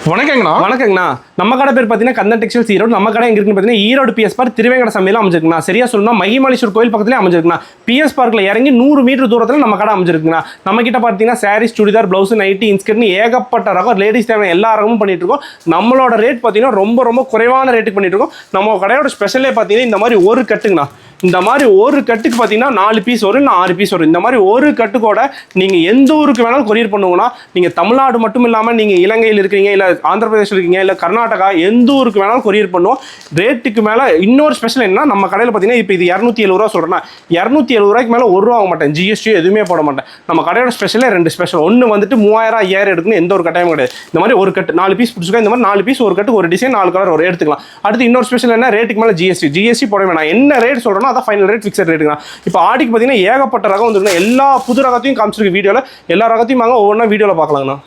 வணக்கங்கண்ணா. வணக்கங்கண்ணா. நம்ம கடை பேர் பார்த்தீங்கன்னா கந்தன் டெக்ஸ்டைல்ஸ் ஈரோடு. நம்ம கடை எங்க இருக்குன்னு பார்த்தீங்கன்னா ஈரோடு பிஎஸ் பார்க் திருவேங்கட சமையல அமைஞ்சிருக்குண்ணா. சரியா சொல்லணும் மகிமாலீஸ்வர் கோயில் பக்கத்துலேயே அமைஞ்சிருக்குண்ணா. பிஎஸ் பார்க்கில் இறங்கி 100 மீட்டர் தூரத்தில் நம்ம கடை அமைஞ்சிருக்குண்ணா. நம்ம கிட்ட பார்த்தீங்கன்னா சாரீஸ், சுடிதார், பிளவுஸ், நைட்டி, இன்ஸ்கர்ட்னு ஏகப்பட்ட ரகம் லேடிஸ் தேவையான எல்லா ரகமும் பண்ணிட்டு இருக்கோம். நம்மளோட ரேட் பார்த்தீங்கன்னா ரொம்ப குறைவான ரேட்டுக்கு பண்ணிட்டு இருக்கோம். நம்ம கடையோட ஸ்பெஷலே பார்த்தீங்கன்னா இந்த மாதிரி ஒரு கட்டுங்கண்ணா. இந்த மாதிரி ஒரு கட்டுக்கு பார்த்தீங்கன்னா 4 பீஸ் வரும், இல்லை 6 பீஸ் வரும். இந்த மாதிரி ஒரு கட்டுக்கோட நீங்கள் எந்த ஊருக்கு வேணாலும் கொரியர் பண்ணுவோம்னா, நீங்கள் தமிழ்நாடு மட்டும் இல்லாமல் நீங்கள் இலங்கையில் இருக்கிறீங்க, இல்லை ஆந்திர பிரதேசில் இருக்கீங்க, இல்லை கர்நாடகா, எந்த ஊருக்கு வேணாலும் கொரியர் பண்ணுவோம். ரேட்டுக்கு மேலே இன்னொரு ஸ்பெஷல் என்ன, நம்ம கடையில் பார்த்தீங்கன்னா இப்போ இது 270 ரூபா சொல்கிறேன்னா 270 ரூபாய்க்கு மேலே 1 ரூபா ஆக மாட்டேன், ஜிஎஸ்டி எதுவுமே போட மாட்டேன். நம்ம கடையோட ஸ்பெஷலே 2 ஸ்பெஷல். ஒன்று வந்துட்டு 3000 5000 எடுக்கணும், எந்த ஒரு கட்டாயமும் கிடையாது. இந்த மாதிரி ஒரு கட்டு 4 பீஸ் பிடிச்சிக்கோ. இந்த மாதிரி 4 பீஸ் ஒரு கட்டு, ஒரு டிசைன் 4 கலர் ஒரு எடுத்துக்கலாம். அடுத்து இன்னொரு ஸ்பெஷல் என்ன, ரேட்டுக்கு மேலே ஜிஎஸ்டி போட வேணாம். என்ன ரேட் சொல்கிறோன்னா அதான் ஃபைனல் ரேட், ஃபிக்ஸட் ரேட்டுங்க. இப்போ ஆடிக்கு பார்த்தீங்கன்னா ஏகப்பட்ட ரகம் வந்துருக்குன்னா, எல்லா புது ரகத்தையும் காமிச்சிருக்கு வீடியோவில். எல்லா ரகத்தையும் வாங்க ஒவ்வொன்றா வீடியோவில் பார்க்கலாங்கண்ணா.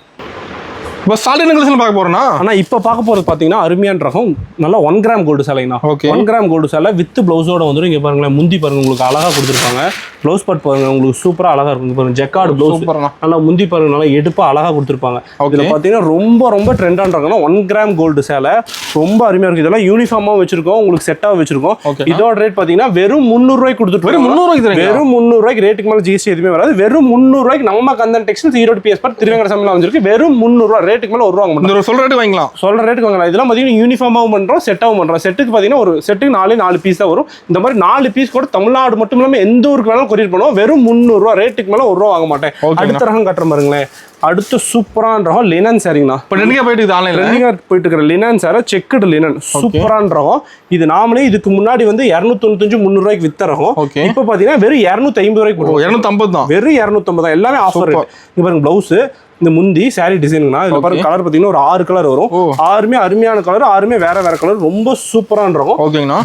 இப்போ சாலிட் கலெக்ஷன் பார்க்க போறோம்னா, ஆனால் இப்போ பார்க்க போகிறது பார்த்தீங்கன்னா அருமையான ரகம், நல்லா 1 கிராம் கோல்டு சேலைங்கண்ணா. 1 கிராம் கோல்டு சேலை வித் பிளவுஸோட வந்துடும். இங்கே பாருங்களேன், முந்தி பாருங்க உங்களுக்கு அழகாக கொடுத்துருப்பாங்க. ப்ளவுஸ் பார்ட் பாருங்க உங்களுக்கு சூப்பராக அழகாக இருக்கும். பாருங்க ஜெக்கார்டு ப்ளவுஸ் நல்லா முந்தி பாருங்க, நல்லா எடுப்பாக அழகாக கொடுத்துருப்பாங்க. இதில் பார்த்தீங்கன்னா ரொம்ப ட்ரெண்டான ரகம்னா 1 கிராம் கோல்டு சேலை ரொம்ப அருமையாக இருக்குது. இதெல்லாம் யூனிஃபார்மாக வச்சிருக்கோம், உங்களுக்கு செட்டாக வச்சிருக்கோம். இதோட ரேட் பார்த்தீங்கன்னா வெறும் 300 ரூபாய்க்கு கொடுத்துட்டு, வெறும் 300 ரூபாய்க்கு ரேட்டுக்கு மேலே ஜிஎஸ்டி எதுவுமே வராது. வெறும் 300 ரூபாய்க்கு நம்ம Kandan textiles Erode PS park திருவேங்கட சமையல் வந்துருக்கு. வெறும் 300 ரூபா, ரேட்டுக்கு மேலே 1 ரூபா வாங்க. சொல்ற ரேட்டு வாங்கலாம், சொல்ற ரேட்டுக்கு வாங்கலாம். இதெல்லாம் பார்த்தீங்கன்னா யூனிஃபார்மாகவும் பண்ணுறோம், செட்டாகவும் பண்ணுறோம். செட்டுக்கு பார்த்தீங்கன்னா ஒரு செட்டுக்கு 4 பீஸ் தான் வரும். இந்த மாதிரி 4 பீஸ் கூட தமிழ்நாடு மட்டும் இல்லாமல் எந்த ஊருக்கு வேணாலும் கொரியர் பண்ணுவோம். வெறும் 300 ரூபா, ரேட்டுக்கு மேலே 1 ரூபா வாங்க மாட்டேன். அடுத்த ரகம் கட்டுற பாருங்களேன். அடுத்து சூப்பரான ரகம் லினன் சாரிங்கண்ணா. இப்போ ட்ரெண்டிங்காக போயிட்டு இருக்கிற லினன் சாரை, செக்குடு லினன் சூப்பரான ரகம். இது நாமளே இதுக்கு முன்னாடி வந்து 295 300 ரூபாய்க்கு வித்த ரகம். இப்போ பார்த்தீங்கன்னா வெறும் 250 ரூபாய்க்கு போடுவோம். 250 தான், வெறும் 250 தான். எல்லாமே ஆஃபர் ரேட். இங்க பாருங்க பிளவுஸ், இந்த முந்தி சாரி டிசைனுங்கண்ணா. இதுல பாருங்க கலர் பார்த்தீங்கன்னா ஒரு 6 கலர் வரும். 6மே அருமையான கலர், 6மே வேற கலர். ரொம்ப சூப்பரான ரகம்.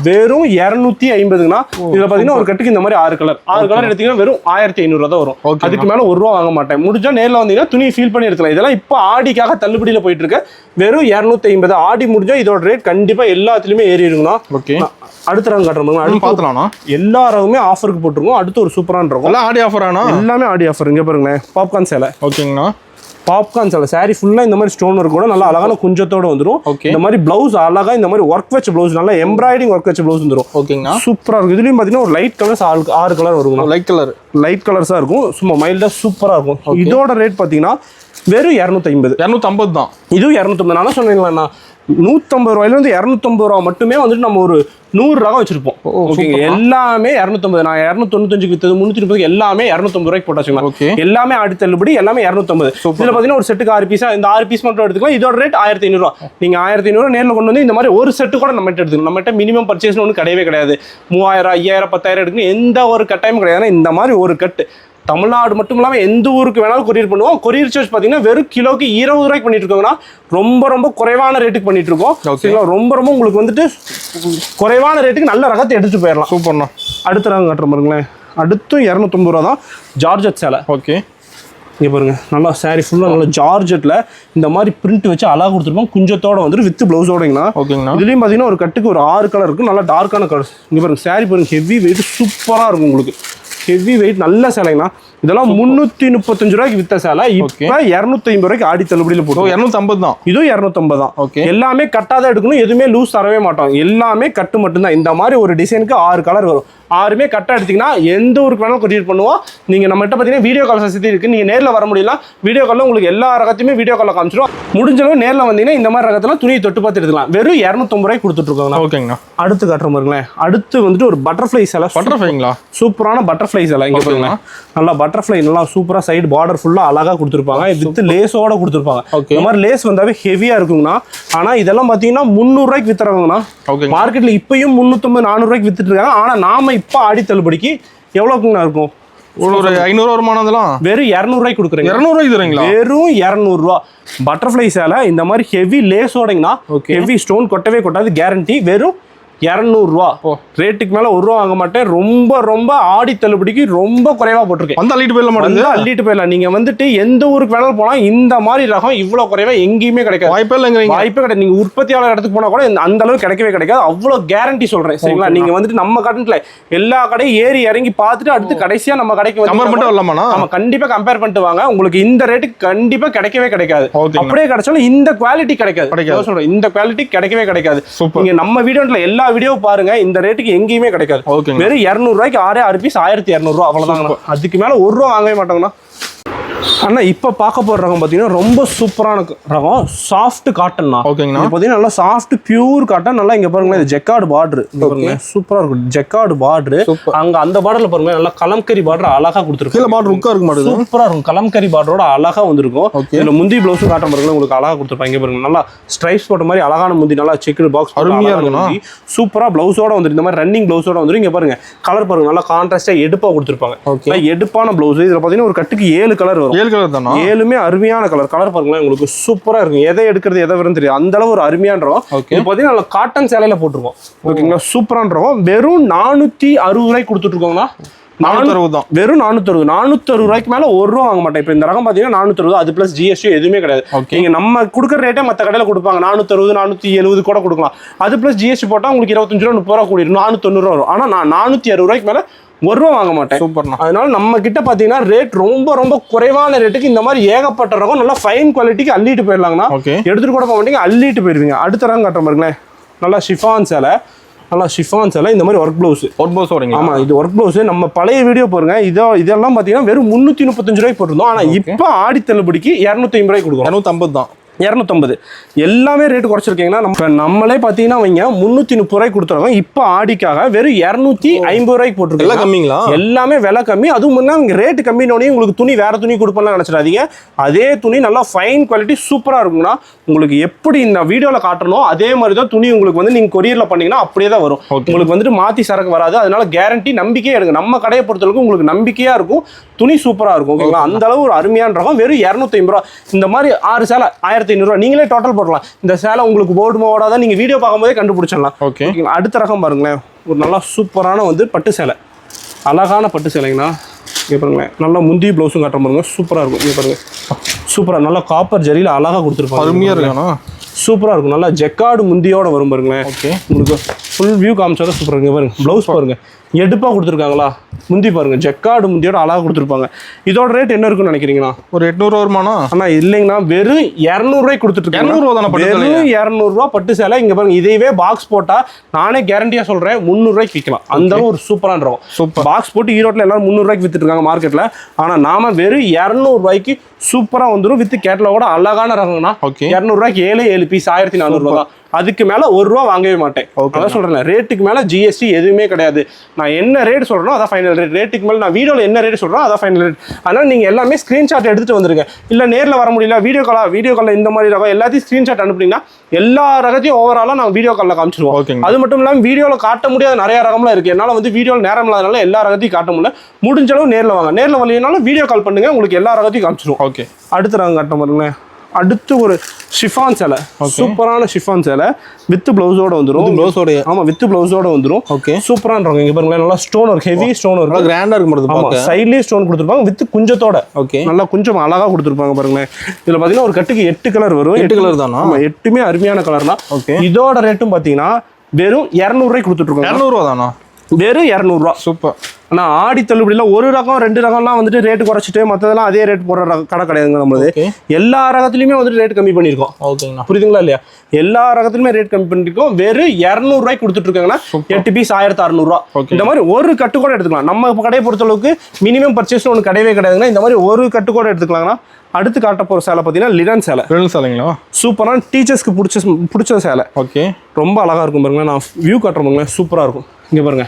வெறும் 250ங்கண்ணா. இதுல பாத்தீங்கன்னா ஒரு கட்டுக்கு இந்த மாதிரி 6 கலர் எடுத்தீங்கன்னா வெறும் 1500 தான் வரும். அதுக்கு மேல 1 ரூபா வாங்க மாட்டேன். முடிஞ்சா நேரில் வந்தீங்கன்னா துணியை ஃபீல் பண்ணி எடுக்கலாம். இதெல்லாம் இப்போ ஆடிக்காக தள்ளுபடியில போயிட்டு இருக்கு. வெறும் 250. ஆடி முடிஞ்சா இதோட ரேட் கண்டிப்பா எல்லாத்துலயுமே ஏறிடுங்கண்ணா. அடுத்த ரகம் காட்டுறோம், அடுத்து பார்த்தலாம். எல்லா ரகமே ஆஃபருக்கு போட்டுருக்கோம். அடுத்து ஒரு சூப்பரான ரகம், ஆடி ஆஃபர் ஆனா எல்லாமே ஆடி ஆஃபர். இங்க பாருங்களேன், பாப்கார்ன் சேலை. ஓகேங்கண்ணா, பாப்கார்ன் சேலை சாரி ஃபுல்லா இந்த மாதிரி ஸ்டோன் ஒர்க் கூட நல்லா அழகான குஞ்சத்தோட வந்துடும். இந்த மாதிரி பிளவுஸ் அழகா இந்த மாதிரி ஒர்க் வச்ச பிளவுஸ், நல்லா எம்ப்ராய்டிங் ஒர்க் வச்ச பிளவுஸ் வந்துடும். ஓகேங்களா, சூப்பரா இருக்கும். இதுலயும் பாத்தீங்கன்னா ஒரு லைட் கலர்ஸ் 6 கலர் வரும். லைட் கலர்ஸா இருக்கும், சும்மா மைல்டா சூப்பரா இருக்கும். இதோட ரேட் பாத்தீங்கன்னா வெறும் 250 தான். இதுவும் 250. நான் சொன்னீங்களா 150 ரூபாயிலிருந்து 250 ரூபா மட்டுமே வந்துட்டு நம்ம ஒரு 100 ரகம் வச்சிருப்போம். ஓகேங்க, எல்லாமே 250. நான் 295 வித்தது 330 எல்லாமே 250 ரூபாய்க்கு போட்டாச்சுங்களா. எல்லாமே ஆடி தள்ளுபடி, எல்லாமே 250. இதுல பாத்தீங்கன்னா ஒரு செட்டுக்கு 6 பீஸா, இந்த 6 பீஸ் மட்டும் எடுத்துக்கலாம். இதோட ரேட் 1500 ரூபா. நீங்க 1500 நேரில் கொண்டு வந்து இந்த மாதிரி ஒரு செட்டு கூட நம்ம எடுத்துக்கணும். நம்மகிட்ட மினிமம் பர்ச்சேஸ்னு ஒன்று கிடையவே கிடையாது. 3000 5000 10,000 எடுக்கணும், எந்த ஒரு கட்டாயமும் கிடையாது. இந்த மாதிரி ஒரு கட்டு தமிழ்நாடு மட்டும் இல்லாமல் எந்த ஊருக்கு வேணாலும் கொரியர் பண்ணுவோம். கொரியர் சார்ஜ் பார்த்தீங்கன்னா வெறும் கிலோக்கு 20 ரூபாய்க்கு பண்ணிட்டு இருக்கோங்கன்னா ரொம்ப குறைவான ரேட்டுக்கு பண்ணிட்டு இருக்கோம். ஓகேங்களா, ரொம்ப உங்களுக்கு வந்துட்டு குறைவான ரேட்டுக்கு நல்ல ரகத்தை எடுத்துட்டு போயிடலாம். சூப்பர்ண்ணா. அடுத்த ரகம் கட்டுற பாருங்களேன். அடுத்தும் 250 ரூபா தான். ஜார்ஜெட் சேலை. ஓகே, இங்கே பாருங்க, நல்லா சாரி ஃபுல்லாக நல்லா ஜார்ஜெட்டில் இந்த மாதிரி பிரிண்ட் வச்சு அழகாக கொடுத்துருப்போம். குஞ்சத்தோட வந்துட்டு வித் பிளவுஸோடங்கண்ணா. ஓகேங்கண்ணா. இதுலேயும் பார்த்தீங்கன்னா ஒரு கட்டுக்கு ஒரு 6 கலர் இருக்கும், நல்லா டார்க்கான கலர்ஸ். இங்கே பாருங்க சாரி பாருங்க, ஹெவி வெயிட் சூப்பராக இருக்கும் உங்களுக்கு. ஹெவி வெயிட் நல்ல சேலைங்கண்ணா. இதெல்லாம் 335 ரூபாய்க்கு வித்த சேலை இப்போ 250 ரூபாய்க்கு ஆடி தள்ளுபடியில் போட்டோம். 250 தான். இதுவும் 250 தான். ஓகே, எல்லாமே கட்டாதான் எடுக்கணும், எதுவுமே லூஸ் தரவே மாட்டோம். எல்லாமே கட்டு மட்டும்தான். இந்த மாதிரி ஒரு டிசைனுக்கு 6 கலர் வரும். 6மே கட்டா எடுத்தீங்கன்னா எந்த ஊருக்கு வேணாலும் கொரியர் பண்ணுவோம். நீங்க நம்மகிட்ட பார்த்தீங்கன்னா வீடியோ கால் வசதி இருக்கு. நீங்க நேரில் வர முடியல, வீடியோ காலில் உங்களுக்கு எல்லா ரகத்தையுமே வீடியோ காலில் காமிச்சிடும். முடிஞ்சளவு நேரில் வந்தீங்கன்னா இந்த மாதிரி ரகத்தெல்லாம் துணியை தொட்டு பார்த்து எடுத்துக்கலாம். வெறும் 250 ரூபாய்க்கு கொடுத்துட்டு இருக்காங்க. ஓகேங்கண்ணா. அடுத்து காட்டுற பாருங்களேன். அடுத்து வந்துட்டு ஒரு பட்டர்ஃப்ளை சேலை. பட்டர்ஃப்ளைங்களா, சூப்பரான பட்டர்ஃப்ளை சேலை. இங்க பாருங்க, நல்லா பட்டர்ஃப்ளை நல்லா சூப்பரா சைடு பார்டர் ஃபுல்லா அழகா கொடுத்துருப்பாங்க. வித் லேஸோட கொடுத்துருப்பாங்க. இந்த மாதிரி லேஸ் வந்தாவே ஹெவியா இருக்குங்கண்ணா. ஆனா இதெல்லாம் பாத்தீங்கன்னா 300 ரூபாய்க்கு வித்துறாங்கண்ணா. மார்க்கெட்ல இப்பயும் 350 400 ரூபாய்க்கு வித்துட்டு இருக்காங்க. ஆனா நாம இப்ப ஆடி தள்ளுபடிக்கு எவ்வளவுக்குங்கண்ணா இருக்கும்? ஒரு 500 வருமானதெல்லாம் வெறும் 200 ரூபாய்க்கு கொடுக்குறீங்க. 200 ரூபாய்க்கு தரீங்களா? வெறும் 200 ரூபா. பட்டர்ஃப்ளை சேலை இந்த மாதிரி ஹெவி லேஸோடங்கண்ணா. ஹெவி ஸ்டோன் கொட்டவே கொட்டாது, கேரண்டி. வெறும் 200 ரூபா ரேட்டுக்கு மேல ₹1 வாங்க மாட்டேன். ரொம்ப ரொம்ப ஆடி தள்ளுபடிக்கு ரொம்ப குறைவா போட்டிருக்கேன். வந்து அள்ளிட்டு போயிடலாம் வந்து அள்ளிட்டு போயிடலாம். நீங்க வந்துட்டு எந்த ஊருக்கு வேணாலும் போனா இந்த மாதிரி ரகம் இவ்வளவு குறைவா எங்கேயுமே கிடைக்காது. வாய்ப்பே இல்லைங்கிறீங்க. வாய்ப்பே கிடையாது. நீங்க உற்பத்தியாளர் இடத்துக்கு போனா கூட அந்த அளவுக்கு கிடைக்கவே கிடைக்காது. அவ்வளவு கேரண்டி சொல்றேன் சரிங்களா. நீங்க வந்துட்டு நம்ம கட்டணத்துல எல்லா கடையும் ஏறி இறங்கி பார்த்துட்டு அடுத்து கடைசியா நம்ம கடைக்கு கம்பேர் பண்ணிட்டு வரலாமா? நம்ம கண்டிப்பா கம்பேர் பண்ணிட்டு வாங்க. உங்களுக்கு இந்த ரேட்டுக்கு கண்டிப்பா கிடைக்கவே கிடைக்காது. அப்படியே கிடைச்சாலும் இந்த குவாலிட்டி கிடைக்காது. சொல்றேன் இந்த குவாலிட்டி கிடைக்கவே கிடைக்காது. நீங்க நம்ம வீடியோல எல்லா வீடியோ பாருங்க, இந்த ரேட்டுக்கு எங்கேயுமே கிடைக்காது. வெறும் 200 ரூபாய்க்கு 6 பீஸ் 1200 ரூபா அவ்வளவுதான். அதுக்கு மேல ₹1 வாங்கவே மாட்டாங்கண்ணா. அண்ணா இப்போ பார்க்க போகிற ரகம் பார்த்தீங்கன்னா ரொம்ப சூப்பரான ரகம், சாஃப்ட் காட்டன்னா. ஓகேங்கண்ணா. பார்த்தீங்கன்னா நல்லா சாஃப்ட் பியூர் காட்டன். நல்லா இங்கே பாருங்களேன், இது ஜெக்கார்டு பார்டர் பாருங்க, சூப்பராக இருக்கும். ஜெக்கார்டு பார்டர் அங்கே அந்த பார்டரில் பாருங்க, நல்லா கலம்கரி பார்டர் அழகாக கொடுத்துருக்கு. பார்டர் ருக்கா இருக்க மாட்டேங்குது, சூப்பராக இருக்கும். கலம்கரி பார்டரோட அழகாக வந்திருக்கும். இதில் முந்தி ப்ளவுஸும் காட்டன் பாருங்க, உங்களுக்கு அழகாக கொடுத்துருப்பாங்க. இங்கே பாருங்க நல்லா ஸ்ட்ரைப்ஸ் போட்ட மாதிரி அழகான முந்தி, நல்லா செக்குடு பாக்ஸ் அருமையாக இருக்கும். சூப்பராக ப்ளவுஸோட வந்துருக்கு. இந்த மாதிரி ரன்னிங் ப்ளவுஸோட வந்துடும். இங்கே பாருங்க கலர் பாருங்க, நல்லா கான்ட்ராஸ்டாக எடுப்பாக கொடுத்துருப்பாங்க. எடுப்பான ப்ளவுஸ். இதில் பார்த்தீங்கன்னா ஒரு கட்டுக்கு 7 கலர் வரும். 7 கலர் தானா? 7மே அருமையான கலர். கலர் பாருங்களேன், உங்களுக்கு சூப்பரா இருக்கும். எதை எடுக்கிறது எதை வரும்னு தெரியும், அந்த அளவு ஒரு அருமையான்றோம். இது பாத்தீங்கன்னா காட்டன் சேலையில போட்டுருக்கோம். ஓகேங்களா, சூப்பரான்றோம். வெறும் 460 ரூபாய்க்கு கொடுத்துட்டு இருக்கோம்னா. 460 தான். வெறும் 460 ரூபாய்க்கு மேல ₹1 வாங்க மாட்டேன். இப்போ இந்த ரகம் பாத்தீங்கன்னா 460, அது பிளஸ் ஜிஎஸ்டி எதுவுமே கிடையாது. நீங்க நம்ம கொடுக்குற ரேட்டே மற்ற கடையில கொடுப்பாங்க 460 470 கூட கொடுக்கலாம். அது பிளஸ் ஜிஎஸ்டி போட்டா உங்களுக்கு 25 ரூபா 30 ரூபா கூடிடும், 490 ரூபா வரும். ஆனா நான் 460 ரூபாய்க்கு மேல ₹1 வாங்க மாட்டேன். சூப்பர்ண்ணா. அதனால நம்ம கிட்ட பாத்தீங்கன்னா ரேட் ரொம்ப ரொம்ப குறைவான ரேட்டுக்கு இந்த மாதிரி ஏகப்பட்ட ரகம் நல்லா ஃபைன் குவாலிட்டிக்கு அள்ளிட்டு போயிடலாங்கண்ணா. எடுத்துட்டு கூட போக மாட்டீங்க, அள்ளிட்டு போயிருவீங்க. அடுத்த ரகம் காட்டுற பாருங்களேன், நல்லா ஷிஃபான் சேலை. நல்லா ஷிஃபான் சேலை, இந்த மாதிரி ஒர்க் ப்ளவுஸ். ஆமா, இது ஒர்க் ப்ளவுஸ். நம்ம பழைய வீடியோ பாருங்க, இதெல்லாம் பாத்தீங்கன்னா வெறும் 335 ரூபாய்க்கு போட்டிருந்தோம். ஆனா இப்ப ஆடி தள்ளுபடிக்கு 250 ரூபாய்க்கு கொடுக்கும். 250 தான். 250 எல்லாமே ரேட் குறைச்சிருக்கீங்கன்னா நம்மளே பார்த்தீங்கன்னா வைங்க 330 ரூபாய்க்கு கொடுத்துருவோம். இப்போ ஆடிக்காக வெறும் 250 ரூபாய்க்கு போட்டுருக்கோம். கம்மிங்களா? எல்லாமே விலை கம்மி. அதுவும் முன்னா ரேட்டு கம்மினோடனே உங்களுக்கு துணி வேற துணி கொடுப்பலாம் நினைச்சிடாதீங்க. அதே துணி நல்லா ஃபைன் குவாலிட்டி சூப்பராக இருக்கும்னா, உங்களுக்கு எப்படி இந்த வீடியோவில் காட்டணும் அதே மாதிரி தான் துணி உங்களுக்கு வந்து நீங்கள் கொரியரில் பண்ணீங்கன்னா அப்படியே தான் வரும். உங்களுக்கு வந்துட்டு மாற்றி சரக்கு வராது. அதனால கேரண்டி நம்பிக்கையே எடுங்க. நம்ம கடையை பொறுத்தளவுக்கு உங்களுக்கு நம்பிக்கையாக இருக்கும், துணி சூப்பராக இருக்கும். ஓகேங்களா, அந்த அளவு ஒரு அருமையான ரகம். வெறும் 250 ரூபா. இந்த மாதிரி 6 சேலை 1500 ரூபா. நீங்களே டோட்டல் போடலாம். இந்த சேலை உங்களுக்கு போர்டு ஓடாதான் நீங்க வீடியோ பார்க்கும்போதே கண்டுபிடிச்சிடலாம். ஓகேங்களா. அடுத்த ரகம் பாருங்களேன், ஒரு நல்லா சூப்பரான வந்து பட்டு சேலை, அழகான பட்டு சேலைங்கண்ணா. இங்கே பாருங்களேன், நல்லா முந்தி ப்ளவுஸும் காட்டுற பாருங்க, சூப்பராக இருக்கும். இங்கே பாருங்க, சூப்பராக நல்லா காப்பர் ஜரியில் அழகாக கொடுத்துருப்பாங்க. அருமையாக இருக்கணும், சூப்பராக இருக்கும். நல்லா ஜெக்கார்டு முந்தியோட வரும் பாருங்களேன். உங்களுக்கு ஃபுல் வியூ காமிச்சாதான் சூப்பராக இருக்கு. பாருங்க ப்ளவுஸ் பாருங்க, எடுப்பாக கொடுத்துருக்காங்களா, முந்தி பாருங்க ஜெக்கார்டு முந்தியோட அழகாக கொடுத்துருப்பாங்க. இதோட ரேட் என்ன இருக்குன்னு நினைக்கிறீங்கன்னா? ஒரு 800 வருமானா? ஆனால் இல்லைங்கண்ணா, வெறும் 200 ரூபாய்க்கு கொடுத்துட்டு இருக்காங்க. 200 தானே? வெறும் 200 ரூபா பட்டு சேலை. இங்க பாருங்க, இதையவே பாக்ஸ் போட்டா நானே கேரண்டியா சொல்றேன் 300 ரூபாய்க்கு விற்கலாம். அந்த அளவு ஒரு சூப்பரான ரகம். சூப்பர் பாக்ஸ் போட்டு ஈரோட்டில் எல்லாரும் 300 ரூபாய்க்கு வித்துட்டு இருக்காங்க மார்க்கெட்ல. ஆனா நாம வெறும் 200 ரூபாய்க்கு சூப்பரா வந்துடும். வித் கேட்டலோட அழகான ரகம்னா 200 ரூபாய்க்கு 7 பீஸ் 1400 ரூபா தான். அதுக்கு மேல ₹1 வாங்கவே மாட்டேன். அதான் சொல்றேன், ரேட்டுக்கு மேல ஜிஎஸ்டி எதுவுமே கிடையாது. நான் என்ன ரேட் சொல்றேனோ அதான் ஃபைனல் ரேட். ரேட்டுக்கு மேல நான் வீடியோல என்ன ரேட் சொல்றேன் அதான் ஃபைனல் ரேட். அதனால நீங்க எல்லாமே ஸ்கிரீன்ஷாட் எடுத்துட்டு வந்துருங்க. இல்ல நேர்ல வர முடியல, வீடியோ கால்ல இந்த மாதிரி ரகம் எல்லாத்தையும் ஸ்கிரீன்ஷாட் அனுப்புனீங்கன்னா எல்லா ரகத்தையும் ஓவராலா நான் வீடியோ கால்ல காமிச்சிருவோம். அது மட்டும் இல்லாம வீடியோல காட்ட முடியாத நிறைய ரகம்லாம் இருக்கு. என்னால வந்து வீடியோல நேரம் இல்லாதனால எல்லா ரகத்தையும் காட்ட முடியல. முடிஞ்ச அளவு நேர்ல வாங்க. நேர்ல வரலைனாலும் வீடியோ கால் பண்ணுங்க, உங்களுக்கு எல்லா ரகத்தையும் காமிச்சிருவோம். ஓகே, அடுத்த ரகம் காட்ட பாருங்களேன். அடுத்து ஒரு ஷிஃபான் சேலை, சூப்பரான ஷிஃபான் சேலை வித் பிளவுஸோட வந்துரும். பிளவுஸோட? ஆமா, வித் பிளவுஸோட வந்துரும். ஓகே, சூப்பரான இருக்கும். இங்க பாருங்க, நல்லா stone work, heavy stone work, கிராண்டா இருக்கு. ஆமா, சைடுலயே ஸ்டோன் கொடுத்துருப்பாங்க வித் குஞ்சத்தோட. ஓகே, நல்லா கொஞ்சம் அழகா கொடுத்துருப்பாங்க பாருங்க. இதுல பாத்தீங்கன்னா ஒரு கட்டுக்கு 8 கலர் வரும். 8 கலர் தானா? ஆமா, 8மே அருமையான கலர் தான். ஓகே, இதோட ரேட்டும் பாத்தீங்கன்னா வெறும் 200 ரூபாய்க்கு கொடுத்துட்டு இருக்கோம். 200 ரூபா தானா? வெறும் 200 ரூபா. சூப்பர். ஆனால் ஆடி தள்ளுபடியில் ஒரு ரகம் 2 ரகம்லாம் வந்துட்டு ரேட்டு குறைச்சிட்டு மற்றதெல்லாம் அதே ரேட் போடுற கடை கிடையாதுங்க நம்மளுது. எல்லா ரகத்துலையுமே வந்துட்டு ரேட் கம்மி பண்ணியிருக்கோம். ஓகேங்களா, புரியுதுங்களா இல்லையா? எல்லா ரகத்துலையுமே ரேட் கம்மி பண்ணிருக்கோம். வெறும் 200 ரூபாய்க்கு கொடுத்துட்டு இருக்காங்கன்னா 8 பீஸ் 1600 ரூபா. இந்த மாதிரி ஒரு கட்டு கூட எடுத்துக்கலாம். நம்ம கடையை பொறுத்தளவுக்கு மினிமம் பர்ச்சேஸ் ஒன்று கிடையவே கிடையாதுங்கன்னா இந்த மாதிரி ஒரு கட்டு கூட எடுத்துக்கலாங்கன்னா. அடுத்து காட்ட போகிற சேலை பார்த்தீங்கன்னா லினன் சேலை. லினன் சேலைங்களா? சூப்பரான டீச்சர்ஸ்க்கு பிடிச்ச சேலை. ஓகே, ரொம்ப அழகாக இருக்கும் பாருங்க. நான் வியூ காட்டுற பாருங்களேன், சூப்பராக இருக்கும். இங்கே பாருங்க,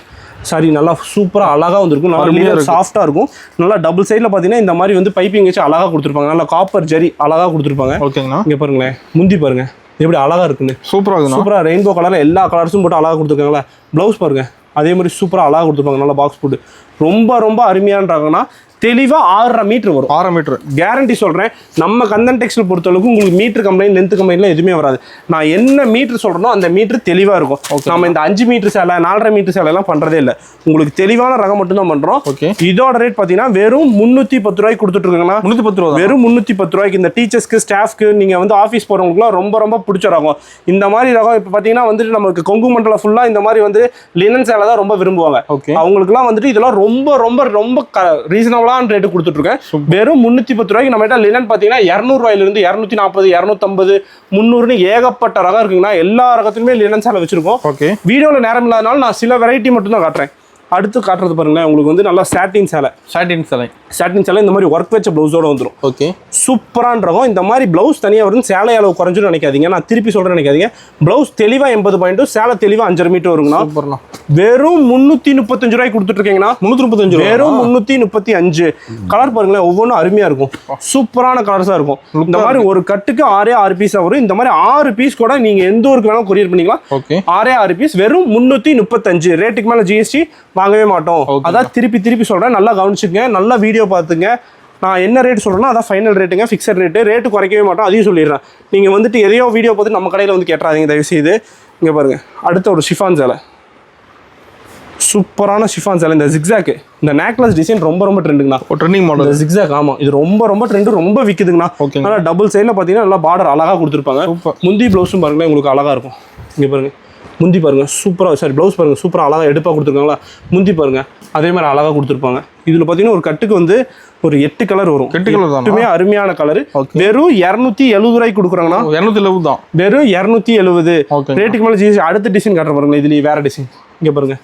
சரி நல்லா சூப்பராக அழகாக வந்துருக்கும். நல்லா சாஃப்டாக இருக்கும். நல்லா டபுள் சைடில் பார்த்தீங்கன்னா இந்த மாதிரி வந்து பைப்பிங் வச்சு அழகாக கொடுத்துருப்பாங்க. நல்லா காப்பர் ஜரி அழகாக கொடுத்துருப்பாங்க. ஓகேங்களா, இங்கே பாருங்களேன், முந்தி பாருங்க எப்படி அழகாக இருக்குன்னு. சூப்பராக ரெயின்போ கலரில் எல்லா கலர்ஸும் போட்டு அழகாக கொடுத்துருக்காங்களா. ப்ளவுஸ் பாருங்க அதே மாதிரி சூப்பராக அழகாக கொடுத்துருப்பாங்க. நல்லா பாக்ஸ் போட்டு ரொம்ப ரொம்ப அருமையான்றாங்கன்னா தெளிவா 6.5 மீட்டர் வரும். 6.5 மீட்டர் கேரண்டி சொல்றேன். நம்ம கந்தன் டெக்ஸ்டைல் பொறுத்தளவுக்கு உங்களுக்கு மீட்டர் கம்ப்ளைண்ட் லென்த் கம்ப்ளைண்ட்லாம் எதுவுமே வராது. நான் என்ன மீட்டர் சொல்றேனோ அந்த மீட்டர் தெளிவா இருக்கும். நம்ம இந்த 5 மீட்டர் சேலை 4.5 மீட்டர் சேலை எல்லாம் பண்றதே இல்லை. உங்களுக்கு தெளிவான ரகம் மட்டும் தான் பண்றோம். இதோட ரேட் பாத்தீங்கன்னா வெறும் 310 ரூபாய்க்கு கொடுத்துட்டு இருக்காங்கன்னா 310 ரூபா, வெறும் 310 ரூபாய்க்கு. இந்த டீச்சர்ஸ்க்கு ஸ்டாஃப்க்கு நீங்க வந்து ஆஃபீஸ் போறவங்களுக்குலாம் ரொம்ப ரொம்ப பிடிச்ச ரகம் இந்த மாதிரி ரகம். இப்போ பாத்தீங்கன்னா வந்துட்டு நமக்கு கொங்கு மண்டலம் ஃபுல்லா இந்த மாதிரி வந்து லினன் சேலை தான் ரொம்ப விரும்புவாங்க. அவங்களுக்குலாம் வந்துட்டு இதெல்லாம் ரொம்ப ரொம்ப ரொம்ப ரீசனபிளான ரேட்டு கொடுத்துட்டு இருக்கேன். வெறும் 310 ரூபாய்க்கு நம்ம லினன் பாத்தீங்கன்னா 200 ரூபாயில இருந்து 240 250 300 ஏகப்பட்ட ரகம் இருக்குங்கன்னா எல்லா ரகத்திலுமே லினன் சேலை வச்சிருக்கோம். வீடியோல நேரம் இல்லாதனால நான் சில வெரைட்டி மட்டும் தான் காட்டுறேன். அடுத்து காட்டுறது பாருங்களேன், உங்களுக்கு வந்து நல்லா சாட்டின் சேலை இந்த மாதிரி ஒர்க் வச்ச பிளவுஸோட வந்துடும். ஓகே, சூப்பரான ரகம். இந்த மாதிரி பிளவுஸ் தனியாக வரும். சேலை அளவு குறைஞ்சுன்னு நினைக்காதீங்க, நான் திருப்பி சொல்றேன் நினைக்காதீங்க. பிளவுஸ் தெளிவா 80 பாயிண்ட், சேலை தெளிவா 5.5 மீட்டர் வருங்கண்ணா. வெறும் 335 ரூபாய்க்கு கொடுத்துட்டு இருக்கீங்கன்னா 335, வெறும் 335. கலர் பாருங்களேன், ஒவ்வொன்றும் அருமையா இருக்கும், சூப்பரான கலர்ஸா இருக்கும். இந்த மாதிரி ஒரு கட்டுக்கு 6 பீஸா வரும். இந்த மாதிரி 6 பீஸ் கூட நீங்க எந்த ஊருக்கு வேணாலும் கொரியர் பண்ணிக்கலாம். 6 பீஸ் வெறும் 335. ரேட்டுக்கு மேல ஜிஎஸ்டி வாங்கவே மாட்டோம். அதான் திருப்பி சொல்றேன், நல்லா கவனிச்சுங்க, நல்லா வீடியோ பார்த்துங்க. நான் என்ன ரேட் சொல்றேன்னா அதான் ஃபைனல் ரேட்டுங்க, ஃபிக்ஸட் ரேட்டு குறைக்கவே மாட்டோம். அதையும் சொல்லிடுறேன். நீங்க வந்துட்டு எதையோ வீடியோ பார்த்து நம்ம கடையில் வந்து கேட்டுறாதீங்க தயவு செய்து. இங்க பாருங்க, அடுத்த ஒரு ஷிஃபான் சேலை, சூப்பரான ஷிஃபான் சேலை. இந்த ஜிக்ஸாக், இந்த நேக்லஸ் டிசைன் ரொம்ப ரொம்ப ட்ரெண்டுங்கண்ணா, ட்ரெண்டிங் மாடல் ஜிக்ஸாக். ஆமா, இது ரொம்ப ரொம்ப ட்ரெண்டு, ரொம்ப விக்குதுங்கண்ணா. நல்லா டபுள் சைடில் பார்த்தீங்கன்னா நல்லா பார்டர் அழகா கொடுத்துருப்பாங்க. முந்தி ப்ளவுஸும் பாருங்களேன் உங்களுக்கு அழகா இருக்கும். இங்க பாருங்க, முந்தி பாருங்க சூப்பராக, சாரி ப்ளவுஸ் பாருங்க சூப்பராக அழகாக எடுப்பாக கொடுத்துருக்காங்களா. முந்தி பாருங்க அதே மாதிரி அழகாக கொடுத்துருப்பாங்க. இதில் பார்த்தீங்கன்னா ஒரு கட்டுக்கு வந்து ஒரு 8 கலர் வரும். 8 கலர் தான், அருமையான கலர். வெறும் 270 ரூபாய்க்கு கொடுக்குறாங்கன்னா 270 தான், வெறும் 270. ரேட்டுக்கு மேலே ஜிஎஸ்டி. அடுத்த டிசைன் காட்டுற பாருங்க, இதுலேயே வேற டிசைன். இங்கே பாருங்க,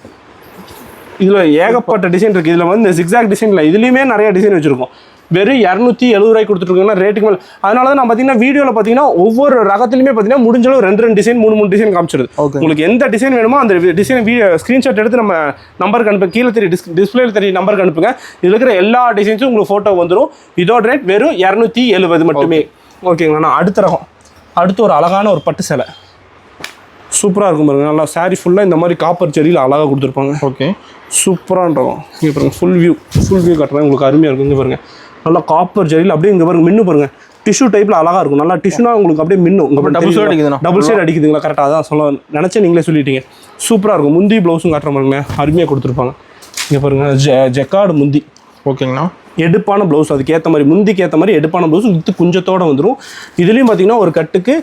இதில் ஏகப்பட்ட டிசைன் இருக்குது. இதில் வந்து இந்த ஜிக்ஸாக் டிசைனில் இதுலேயுமே நிறைய டிசைன் வச்சுருக்கோம். வெறும் 270 ரூபாய்க்கு கொடுத்துருக்காங்கன்னா ரேட்டுக்கு மேலே. அதனால தான் நான் பார்த்தீங்கன்னா வீடியோவில் பார்த்தீங்கன்னா ஒவ்வொரு ரகத்துலையுமே பார்த்தீங்கன்னா முடிஞ்சளவு 2 டிசைன் 3 டிசைன் காமிச்சிருது. உங்களுக்கு எந்த டிசைன் வேணுமோ அந்த டிசைன் ஸ்க்ரீன்ஷாட் எடுத்து நம்ம நம்பருக்கு அனுப்பு, கீழே டிஸ்பிளேல தெரிய நம்பருக்கு அனுப்புங்க. இதில் இருக்கிற எல்லா டிசைன்ஸும் உங்களுக்கு ஃபோட்டோ வந்துடும். இதோட ரேட் வெறும் 270 மட்டுமே. ஓகேங்களா. அடுத்த ரகம், அடுத்து ஒரு அழகான ஒரு பட்டு சேலை, சூப்பராக இருக்கும் பாருங்க. நல்லா சாரி ஃபுல்லாக இந்த மாதிரி காப்பர் செடியில் அழகாக கொடுத்துருப்பாங்க. ஓகே, சூப்பரான ரகம். இங்கே பாருங்க, ஃபுல் வியூ காட்டுறேன், உங்களுக்கு அருமையாக இருக்கும். இங்கே பாருங்க, நல்லா காப்பர் ஜெரியில் அப்படியே இங்கே பாருங்க மின்னு பாருங்க, டிஷ்யூ டைப்பில் அழகாக இருக்கும். நல்லா டிஷ்யூனா உங்களுக்கு அப்படியே மின்னும். டபுள் சைடு அடிக்குதுங்களா, கரெக்டாக அதான் சொல்ல நினச்சேன், நீங்களே சொல்லிட்டீங்க. சூப்பராக இருக்கும். முந்தி ப்ளவுஸும் காட்டுற பாருங்க, அருமையாக கொடுத்துருப்பாங்க. இங்கே பாருங்க, ஜெக்கார்டு முந்தி. ஓகேங்கண்ணா, எடுப்பான ப்ளவுஸ், அதுக்கேற்ற மாதிரி முந்திக்கு ஏற்ற மாதிரி எடுப்பான ப்ளவுஸ் வித்து குஞ்சத்தோடு வந்துடும். இதுலேயும் பார்த்தீங்கன்னா ஒரு கட்டுக்கு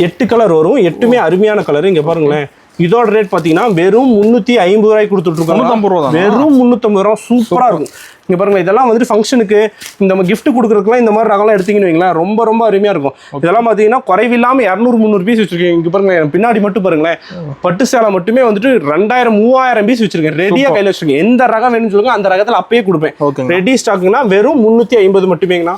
8 கலர் வரும். 8மே அருமையான கலர். இங்கே பாருங்களேன், இதோட ரேட் பார்த்தீங்கன்னா வெறும் 350 ரூபாய்க்கு கொடுத்துட்ருக்கோம். வெறும் 350 ரூபா, சூப்பராக இருக்கும். இங்கே பாருங்க, இதெல்லாம் வந்துட்டு ஃபங்க்ஷனுக்கு இந்த கிஃப்ட் கொடுக்குறதுக்குலாம் இந்த மாதிரி ரகம்லாம் எடுத்தீங்கன்னு வைங்களேன், ரொம்ப ரொம்ப அருமையாக இருக்கும். இதெல்லாம் பார்த்தீங்கன்னா குறைவில்லாமல் 200-300 பீஸ் வச்சிருக்கேன். இங்கே பாருங்க, பின்னாடி மட்டும் பாருங்களேன், பட்டு சேலை மட்டுமே வந்துட்டு 2000-3000 பீஸ் வச்சிருக்கேன். ரெடியாக கையில் வச்சிருக்கேன். எந்த ரகம் வேணும்னு சொல்லுங்க, அந்த ரகத்தில் அப்பயே கொடுப்பேன். ரெடி ஸ்டாக்குன்னா வெறும் 350 மட்டுமேங்கண்ணா.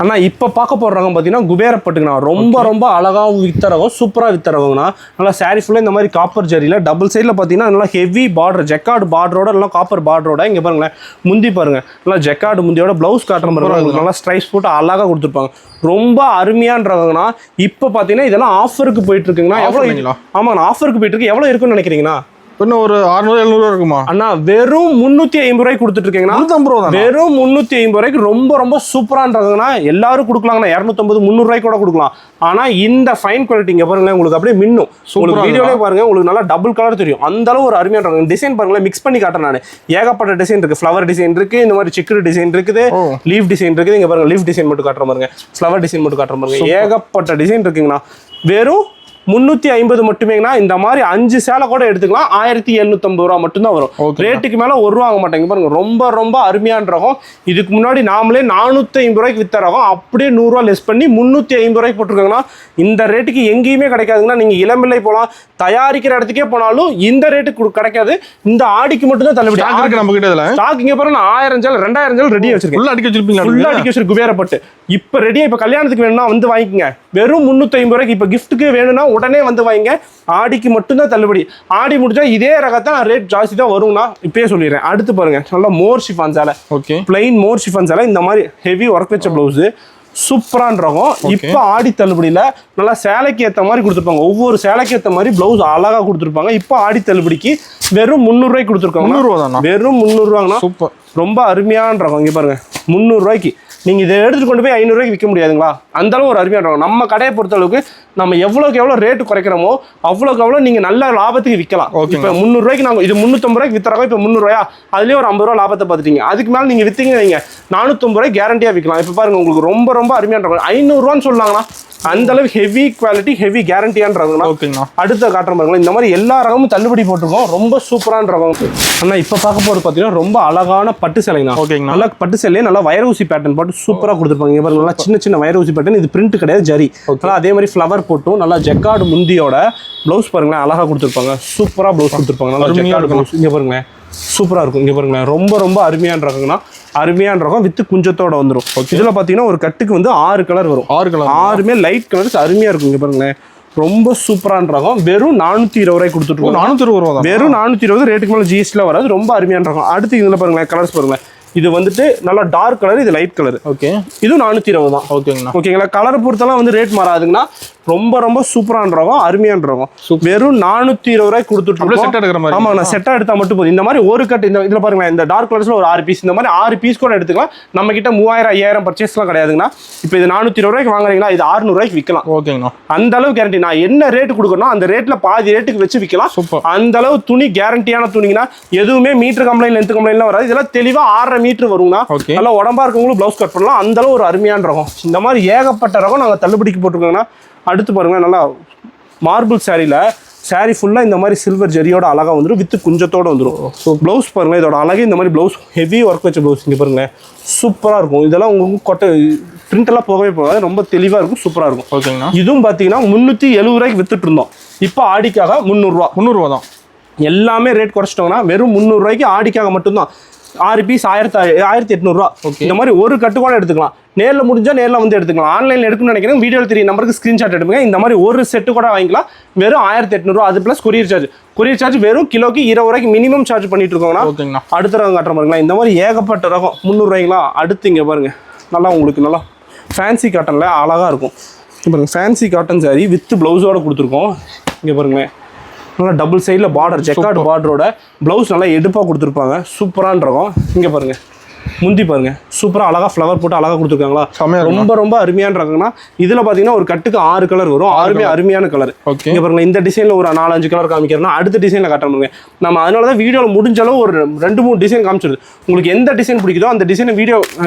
அண்ணா இப்போ பார்க்க போகிற ரகம் பார்த்தீங்கன்னா குபேரப்பட்டுங்கண்ணா. ரொம்ப ரொம்ப அழகாகவும் வித்த ரகம், சூப்பராக வித்த ரகம்ண்ணா. நல்லா சாரி ஃபுல்லாக இந்த மாதிரி காப்பர் ஜரியில் டபுள் சைடில் பார்த்தீங்கன்னா நல்லா ஹெவி பார்டர், ஜெக்கார்டு பார்டரோட நல்லா காப்பர் பார்டரோட. இங்கே பாருங்களேன், முந்தி பாருங்க, நல்லா ஜெக்கார்டு முந்தியோட ப்ளவுஸ் காட்டுற மாதிரி நல்லா ஸ்ட்ரைப்ஸ் போட்டு அழகாக கொடுத்துருப்பாங்க. ரொம்ப அருமையான ரகம்ண்ணா. இப்போ பார்த்தீங்கன்னா இதெல்லாம் ஆஃபருக்கு போயிட்டு இருக்குங்கண்ணா. எவ்வளோ? ஆமாங்கண்ணா, ஆஃபருக்கு போயிட்டு இருக்கு. எவ்வளோ இருக்குன்னு நினைக்கிறீங்கண்ணா? இன்னும் ஒரு 600-700 இருக்குமா அண்ணா? வெறும் 350 ரூபாய்க்கு கொடுத்துட்டு இருக்கீங்கன்னா, 350 ரூபா, வெறும் 350 ரூபாய்க்கு ரொம்ப ரொம்ப சூப்பரான்றதுன்னா எல்லாரும் கொடுக்கலாங்கண்ணா. 250-300 ரூபாய்க்கு கூட கொடுக்கலாம். ஆனா இந்த ஃபைன் குவாலிட்டி இங்க பாருங்களேன், உங்களுக்கு அப்படியே மின்னும். உங்களுக்கு வீடியோலே பாருங்க, உங்களுக்கு நல்லா டபுள் கலர் தெரியும். அந்த அளவு ஒரு அருமையான டிசைன் பாருங்களேன். மிக்ஸ் பண்ணி காட்டுறேன் நான். ஏகப்பட்ட டிசைன் இருக்கு. ஃப்ளவர் டிசைன் இருக்கு, இந்த மாதிரி சிக்கர் டிசைன் இருக்குது, லீஃப் டிசைன் இருக்குது. இங்க பாருங்க, லீஃப் டிசைன் மட்டும் காட்டுற பாருங்க, ஃப்ளவர் டிசைன் மட்டும் காட்டுற பாருங்க. ஏகப்பட்ட டிசைன் இருக்குங்கண்ணா. வெறும் 350 மட்டுமேங்கண்ணா. இந்த மாதிரி 5 சேலை கூட எடுத்துக்கலாம். 1750 ரூபா மட்டும்தான் வரும். ரேட்டுக்கு மேல 1 ரூபா வாங்க மாட்டாங்க. பாருங்க, ரொம்ப ரொம்ப அருமையான ரகம். இதுக்கு முன்னாடி நாமளே 450 ரூபாய்க்கு வித்த ரகம் அப்படியே 100 ரூபா லெஸ் பண்ணி 350 ரூபாய்க்கு போட்டிருக்காங்கன்னா, இந்த ரேட்டுக்கு எங்கேயுமே கிடைக்காதுங்கன்னா. நீங்க இளம்பிள்ளை போலாம், தயாரிக்கிற இடத்துக்கே போனாலும் இந்த ரேட்டுக்கு கிடைக்காது. இந்த ஆடிக்கு மட்டும் தான் தள்ளுபடி. நம்ம கிட்ட ஸ்டாக் இங்க பாருங்க, 1000 சேலை 2000 சேலை ரெடியா வச்சிருக்கேன். ஃபுல்லா அடிக்க வச்சிருப்பீங்க, ஃபுல்லா அடிக்க வச்சிருக்கு குபேரப்பட்டு. இப்ப ரெடியா, இப்ப கல்யாணத்துக்கு வேணும்னா வந்து வாங்கிக்கங்க. வெறும் 350 ரூபாய்க்கு. இப்ப கிஃப்ட்டுக்கு வேணும்னா உடனே வந்து வாங்க. ஆடிக்கு மட்டும்தான் தள்ளுபடி. ஆடி முடிச்சா இதே ரகத்தை ரேட் ஜாஸ்தி தான் வரும்னா இப்பயே சொல்லிடுறேன். அடுத்து பாருங்க, நல்லா மோர் ஷிஃபான் சேலை. ஓகே, பிளைன் மோர் ஷிஃபான் சேலை. இந்த மாதிரி ஹெவி ஒர்க் வச்ச பிளவுஸ், சூப்பரான ரகம். இப்போ ஆடி தள்ளுபடியில நல்லா சேலைக்கு ஏற்ற மாதிரி கொடுத்துருப்பாங்க. ஒவ்வொரு சேலைக்கு ஏற்ற மாதிரி பிளவுஸ் அழகா கொடுத்துருப்பாங்க. இப்போ ஆடி தள்ளுபடிக்கு வெறும் 300 ரூபாய்க்கு கொடுத்துருக்காங்க. 300 ரூபா தானா? வெறும் 300 ரூபாங்கண்ணா. சூப்பர். ரொம்ப அருமையான ரகம். இங்க பாருங்க 300 ரூபாய்க்கு நீங்க இதை எடுத்துட்டு கொண்டு போய் 500 ரூபாய்க்கு விற்க முடியாதுங்களா? அந்த அளவு ஒரு அருமையான ரகம். நம்ம கடையை பொறுத்த அளவுக்கு நம்ம எவ்வளோக்கு எவ்வளோ ரேட்டு குறைக்கிறோமோ அவ்வளோக்கு எவ்வளோ நீங்க நல்ல லாபத்துக்கு விற்கலாம். இப்போ 300 ரூபாய்க்கு நாங்கள் இது 350 ரூபாய்க்கு வித்துறோம். இப்போ 300 ரூபாயா அதுலேயே ஒரு 50 ரூபா லாபத்தை பார்த்துட்டீங்க. அதுக்கு மேலே நீங்க வித்தீங்க நீங்க 450 ரூபாய்க்கு கேரண்டியா விற்கலாம். இப்போ பாருங்க உங்களுக்கு ரொம்ப ரொம்ப அருமையான ரகம். 500 ரூபான்னு சொல்லாங்களா? அந்த அளவு ஹெவி குவாலிட்டி ஹெவி கேரண்டியான ரகம். ஓகேங்களா? அடுத்த காட்டுற பாருங்களா, இந்த மாதிரி எல்லா ரகமும் தள்ளுபடி போட்டிருக்கோம். ரொம்ப சூப்பரான ரகம். ஆனா இப்போ பார்க்க போறது பார்த்தீங்கன்னா ரொம்ப அழகான பட்டு சேலைங்க. ஓகேங்களா? நல்லா பட்டு சேலையே நல்லா வயர் ஊசி பேட்டர்ன் போட்டு சூப்பரா கொடுத்துருப்பாங்க. இங்க பாருங்க நல்லா சின்ன சின்ன வயர் ஊசி பேட்டர்ன். இது பிரிண்ட் கிடையாது, ஜரி. அதே மாதிரி ஃப்ளவர் போட்டும் நல்லா ஜெக்கார்டு முந்தியோட ப்ளவுஸ் பாருங்களேன் அழகா கொடுத்துருப்பாங்க. சூப்பரா ப்ளவுஸ் கொடுத்துருப்பாங்க. நல்லா ஜெக்கார்டு ப்ளவுஸ். இங்க பாருங்களேன் சூப்பரா இருக்கும். இங்க பாருங்களேன் ரொம்ப ரொம்ப அருமையான ரகம்னா அருமையான ரகம் வித்து குஞ்சத்தோட வந்துடும். இதுல பாத்தீங்கன்னா ஒரு கட்டுக்கு வந்து 6 கலர் வரும். 6 கலர், 6மே லைட் கலர்ஸ் அருமையா இருக்கும். இங்க பாருங்களேன் ரொம்ப சூப்பரான ரகம். வெறும் 420 ரூபாய்க்கு கொடுத்துட்டு 420 ரூபா. வெறும் 420. ரேட்டுக்கு மேலே ஜிஎஸ்டில வராது. ரொம்ப அருமையான ரகம். அடுத்து இதுல பாருங்களேன் கலர்ஸ் பாருங்களேன். இது வந்துட்டு நல்லா டார்க் கலர், இது லைட் கலர். ஓகே, இது 420 தான். ஓகேங்களா? ஓகேங்களா? கலரை பொறுத்தெல்லாம் வந்து ரேட் மாறாதுங்கன்னா ரொம்ப ரொம்ப சூப்பரான ரகம், அருமையான ரகம். வெறும் 420 ரூபாய்க்கு கொடுத்துட்டு செட் எடுக்கிற மாதிரி. ஆமா, நான் செட்டா எடுத்தா மட்டும் போதும். இந்த மாதிரி ஒரு கட் இந்த இதுல பாருங்களேன், இந்த டார்க் கலர்ஸ்ல ஒரு 6 பீஸ், இந்த மாதிரி 6 பீஸ் கூட எடுத்துக்கலாம். நம்ம கிட்ட 3000 5000 பர்ச்சேஸ்லாம் கிடையாதுங்கன்னா இப்போ இது 420 ரூபாய்க்கு வாங்குறீங்களா, இது 600 ரூபாய்க்கு விற்கலாம். ஓகேங்கண்ணா. அந்த அளவு கேரண்டி. நான் என்ன ரேட் கொடுக்கணும் அந்த ரேட்ல பாதி ரேட்டுக்கு வச்சு விற்கலாம். அந்த அளவு துணி கேரண்டியான துணிங்கன்னா எதுவுமே மீட்டர் கம்ப்ளைண்ட் லென்த் கம்ப்ளைண்ட்லாம் வராது. இதெல்லாம் தெளிவா 6.5 மீட்டர் வரும்னா நல்லா உடம்பா இருக்கவங்களும் பிளவுஸ் கட் பண்ணலாம். அந்த அளவு ஒரு அருமையான ரகம். இந்த மாதிரி ஏகப்பட்ட ரகம் நாங்கள் தள்ளுபடிக்கு போட்டிருக்கோங்கன்னா அடுத்து பாருங்க நல்லா மார்பிள் சாரியில சாரி ஃபுல்லா இந்த மாதிரி சில்வர் ஜெரியோட அழகா வந்துடும். வித்து குஞ்சத்தோட வந்துடும். பிளவுஸ் பாருங்க இதோட அழகே இந்த மாதிரி பிளவுஸ் ஹெவி ஒர்க் வச்ச பிளவுஸ். இங்க பாருங்க சூப்பரா இருக்கும். இதெல்லாம் உங்களுக்கு கொட்டை பிரிண்ட் எல்லாம் போகவே போகாது. ரொம்ப தெளிவா இருக்கும், சூப்பரா இருக்கும். ஓகேங்கண்ணா. இதுவும் பாத்தீங்கன்னா 370 ரூபாய்க்கு வித்துட்டு இருந்தோம். இப்போ ஆடிக்காக 300 ரூபா. 300 ரூபா தான். எல்லாமே ரேட் குறைச்சிட்டோம்னா வெறும் 300 ரூபாய்க்கு ஆடிக்காக மட்டும்தான். 6 பீஸ் 1800 ரூபா. இந்த மாதிரி ஒரு கட்டு கூட எடுத்துக்கலாம். நேரில் முடிஞ்சா நேரில் வந்து எடுத்துக்கலாம். ஆன்லைனில் எடுக்கணும்னு நினைக்கிறேன் வீடியோவில் தெரியும் நம்பருக்கு ஸ்க்ரீன்ஷாட் எடுப்புங்க. இந்த மாதிரி ஒரு செட்டு கூட வாங்கிக்கலாம். வெறும் 1800 ரூபா. அது plus courier charge. Courier charge வெறும் கிலோக்கு 20 ரூபாய்க்கு மினிமம் சார்ஜ் பண்ணிட்டு இருக்கோங்கன்னா அடுத்த ரகம் காட்டுற பாருங்களா. இந்த மாதிரி ஏகப்பட்ட ரகம் 300 ரூபாய்ங்களா. அடுத்து இங்கே பாருங்க நல்லா உங்களுக்கு நல்லா ஃபேன்சி காட்டனில் அழகாக இருக்கும். பாருங்க ஃபேன்சி காட்டன் சாரி வித் ப்ளவுஸோடு கொடுத்துருக்கோம். இங்கே பாருங்களேன் நல்லா டபுள் சைடில் பார்டர் ஜெக்கார்டு பார்டரோட ப்ளவுஸ் நல்லா எடுப்பாக கொடுத்துருப்பாங்க. சூப்பரான ரகம். இங்கே பாருங்க முந்தி பாருங்க சூப்பராக அழகாக ஃப்ளவர் போட்டு அழகாக கொடுத்துருக்காங்களா. ரொம்ப ரொம்ப அருமையான ரகம்னா இதில் பார்த்தீங்கன்னா ஒரு கட்டுக்கு 6 கலர் வரும். 6மே அருமையான கலர். இங்கே பாருங்க இந்த டிசைனில் ஒரு 4-5 கலர் காமிக்கிறோம்னா அடுத்த டிசைனில் காட்டுறாங்க. நம்ம அதனால தான் வீடியோவில் முடிஞ்ச அளவு ஒரு 2-3 டிசைன் காமிச்சிருது. உங்களுக்கு எந்த டிசைன் பிடிக்குதோ அந்த டிசைனை வீடியோ